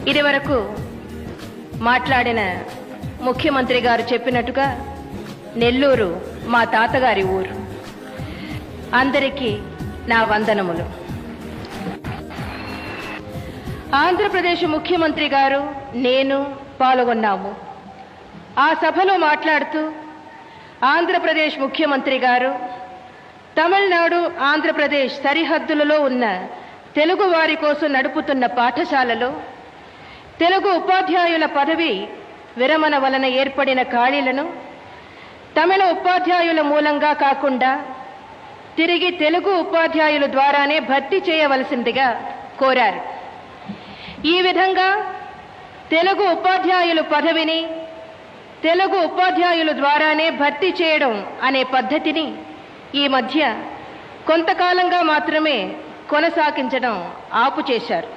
ఇదివరకు మాట్లాడిన ముఖ్యమంత్రి గారు చెప్పినట్టుగా నెల్లూరు మా తాతగారి ఊరు. అందరికీ నా వందనములు. ఆంధ్రప్రదేశ్ ముఖ్యమంత్రి గారు నేను పాల్గొన్నాము. ఆ సభలో మాట్లాడుతూ ఆంధ్రప్రదేశ్ ముఖ్యమంత్రి గారు తమిళనాడు ఆంధ్రప్రదేశ్ సరిహద్దులలో ఉన్న తెలుగు వారి కోసం నడుపుతున్న పాఠశాలలో తెలుగు ఉపాధ్యాయుల పదవి విరమణ వలన ఏర్పడిన ఖాళీలను తమిళ ఉపాధ్యాయుల మూలంగా కాకుండా తిరిగి తెలుగు ఉపాధ్యాయుల ద్వారానే భర్తీ చేయవలసిందిగా కోరారు. ఈ విధంగా తెలుగు ఉపాధ్యాయుల పదవిని తెలుగు ఉపాధ్యాయుల ద్వారానే భర్తీ చేయడం అనే పద్ధతిని ఈ మధ్య కొంతకాలంగా మాత్రమే కొనసాగించడం ఆపు చేశారు.